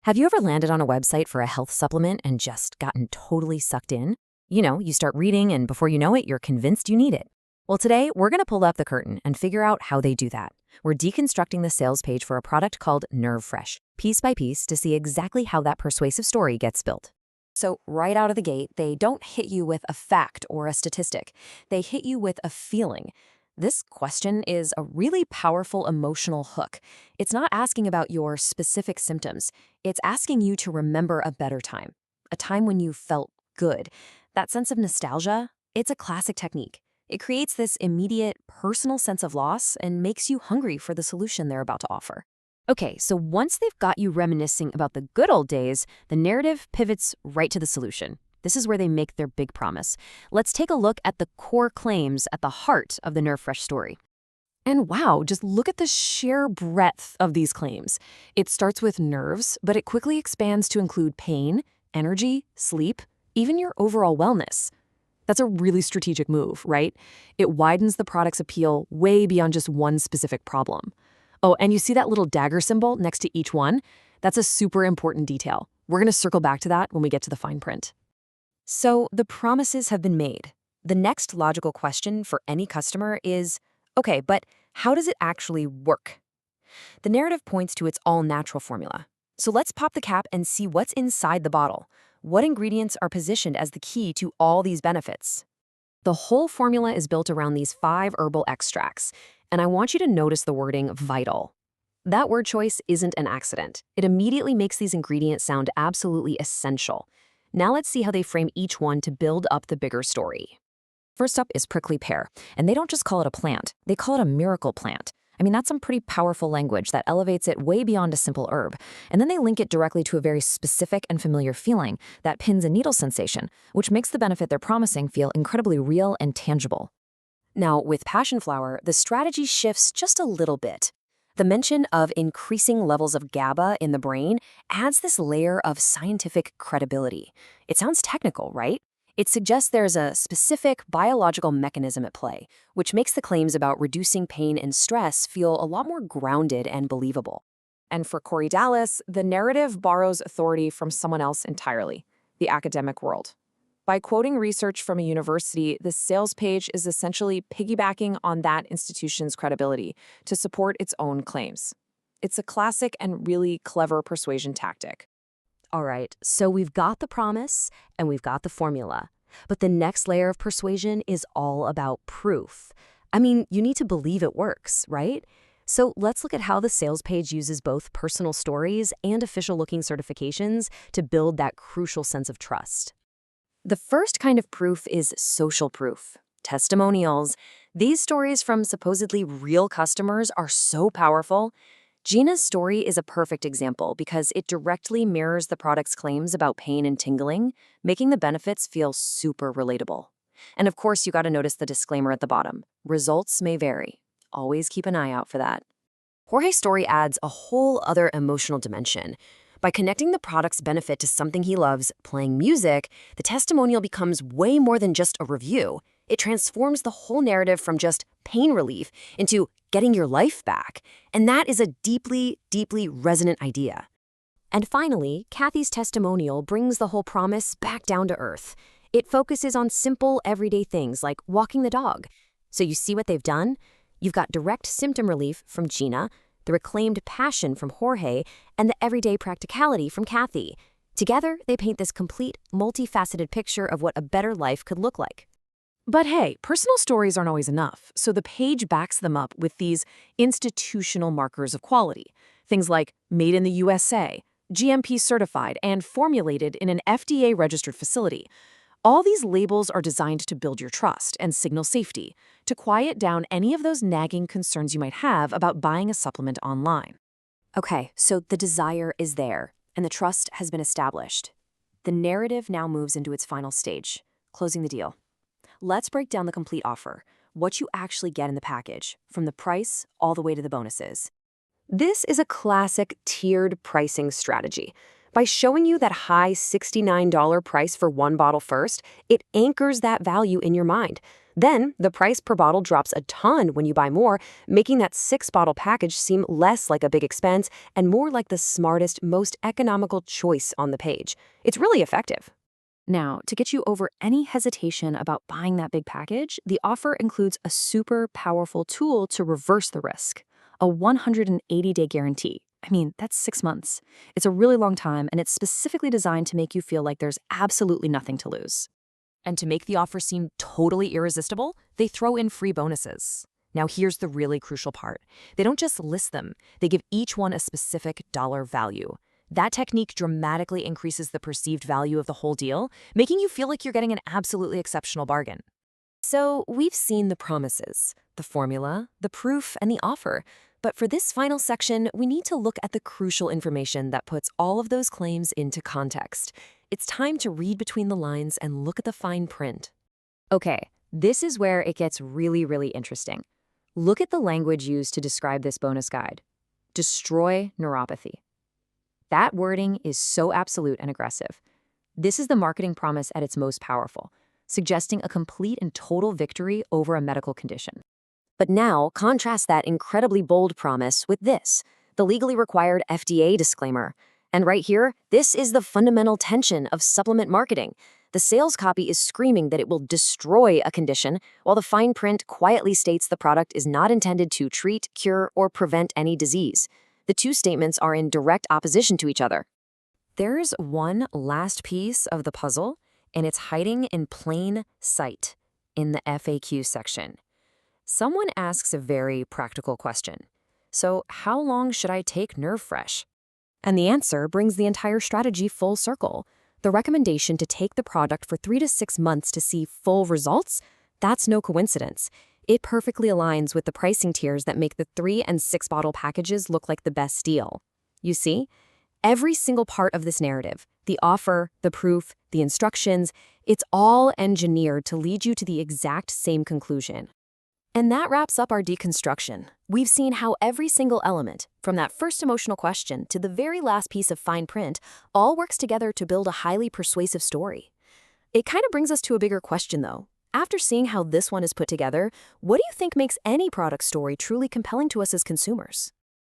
Have you ever landed on a website for a health supplement and just gotten totally sucked in? You start reading and before you know it, you're convinced you need it. Well, today we're going to pull up the curtain and figure out how they do that. We're deconstructing the sales page for a product called Nerve Fresh, piece by piece, to see exactly how that persuasive story gets built. So right out of the gate, they don't hit you with a fact or a statistic. They hit you with a feeling. This question is a really powerful emotional hook. It's not asking about your specific symptoms. It's asking you to remember a better time, a time when you felt good. That sense of nostalgia, it's a classic technique. It creates this immediate, personal sense of loss and makes you hungry for the solution they're about to offer. Okay, so once they've got you reminiscing about the good old days, the narrative pivots right to the solution. This is where they make their big promise. Let's take a look at the core claims at the heart of the Nerve Fresh story. And wow, just look at the sheer breadth of these claims. It starts with nerves, but it quickly expands to include pain, energy, sleep, even your overall wellness. That's a really strategic move, right? It widens the product's appeal way beyond just one specific problem. Oh, and you see that little dagger symbol next to each one? That's a super important detail. We're going to circle back to that when we get to the fine print. So the promises have been made. The next logical question for any customer is, okay, but how does it actually work? The narrative points to its all-natural formula. So let's pop the cap and see what's inside the bottle. What ingredients are positioned as the key to all these benefits? The whole formula is built around these 5 herbal extracts, and I want you to notice the wording vital. That word choice isn't an accident. It immediately makes these ingredients sound absolutely essential. Now let's see how they frame each one to build up the bigger story. First up is Prickly Pear, and they don't just call it a plant, they call it a miracle plant. I mean, that's some pretty powerful language that elevates it way beyond a simple herb. And then they link it directly to a very specific and familiar feeling, that pins and needle sensation, which makes the benefit they're promising feel incredibly real and tangible. Now, with Passionflower, the strategy shifts just a little bit. The mention of increasing levels of GABA in the brain adds this layer of scientific credibility. It sounds technical, right? It suggests there's a specific biological mechanism at play, which makes the claims about reducing pain and stress feel a lot more grounded and believable. And for Corey Dallas, the narrative borrows authority from someone else entirely, the academic world. By quoting research from a university, the sales page is essentially piggybacking on that institution's credibility to support its own claims. It's a classic and really clever persuasion tactic. All right, so we've got the promise and we've got the formula. But the next layer of persuasion is all about proof. I mean, you need to believe it works, right? So let's look at how the sales page uses both personal stories and official-looking certifications to build that crucial sense of trust. The first kind of proof is social proof. Testimonials. These stories from supposedly real customers are so powerful. Gina's story is a perfect example because it directly mirrors the product's claims about pain and tingling, making the benefits feel super relatable. And of course, you got to notice the disclaimer at the bottom. Results may vary. Always keep an eye out for that. Jorge's story adds a whole other emotional dimension. By connecting the product's benefit to something he loves, playing music, the testimonial becomes way more than just a review. It transforms the whole narrative from just pain relief into getting your life back. And that is a deeply, deeply resonant idea. And finally, Kathy's testimonial brings the whole promise back down to earth. It focuses on simple, everyday things like walking the dog. So you see what they've done? You've got direct symptom relief from Gina, the reclaimed passion from Jorge, and the everyday practicality from Kathy. Together, they paint this complete, multifaceted picture of what a better life could look like. But hey, personal stories aren't always enough, so the page backs them up with these institutional markers of quality. Things like made in the USA, GMP certified, and formulated in an FDA-registered facility. All these labels are designed to build your trust and signal safety, to quiet down any of those nagging concerns you might have about buying a supplement online. Okay, so the desire is there, and the trust has been established. The narrative now moves into its final stage, closing the deal. Let's break down the complete offer, what you actually get in the package, from the price all the way to the bonuses. This is a classic tiered pricing strategy. By showing you that high $69 price for one bottle first, it anchors that value in your mind. Then, the price per bottle drops a ton when you buy more, making that 6-bottle package seem less like a big expense and more like the smartest, most economical choice on the page. It's really effective. Now, to get you over any hesitation about buying that big package, the offer includes a super powerful tool to reverse the risk, a 180-day guarantee. I mean, that's 6 months. It's a really long time, and it's specifically designed to make you feel like there's absolutely nothing to lose. And to make the offer seem totally irresistible, they throw in free bonuses. Now here's the really crucial part. They don't just list them, they give each one a specific dollar value. That technique dramatically increases the perceived value of the whole deal, making you feel like you're getting an absolutely exceptional bargain. So we've seen the promises, the formula, the proof, and the offer. But for this final section, we need to look at the crucial information that puts all of those claims into context. It's time to read between the lines and look at the fine print. Okay, this is where it gets really, really interesting. Look at the language used to describe this bonus guide. Destroy neuropathy. That wording is so absolute and aggressive. This is the marketing promise at its most powerful, suggesting a complete and total victory over a medical condition. But now, contrast that incredibly bold promise with this, the legally required FDA disclaimer. And right here, this is the fundamental tension of supplement marketing. The sales copy is screaming that it will destroy a condition, while the fine print quietly states the product is not intended to treat, cure, or prevent any disease. The two statements are in direct opposition to each other. There's one last piece of the puzzle, and it's hiding in plain sight in the FAQ section. Someone asks a very practical question. So, how long should I take Nerve Fresh? And the answer brings the entire strategy full circle. The recommendation to take the product for 3 to 6 months to see full results, that's no coincidence. It perfectly aligns with the pricing tiers that make the 3 and 6 bottle packages look like the best deal. You see? Every single part of this narrative, the offer, the proof, the instructions, it's all engineered to lead you to the exact same conclusion. And that wraps up our deconstruction. We've seen how every single element, from that first emotional question to the very last piece of fine print, all works together to build a highly persuasive story. It kind of brings us to a bigger question, though. After seeing how this one is put together, what do you think makes any product story truly compelling to us as consumers?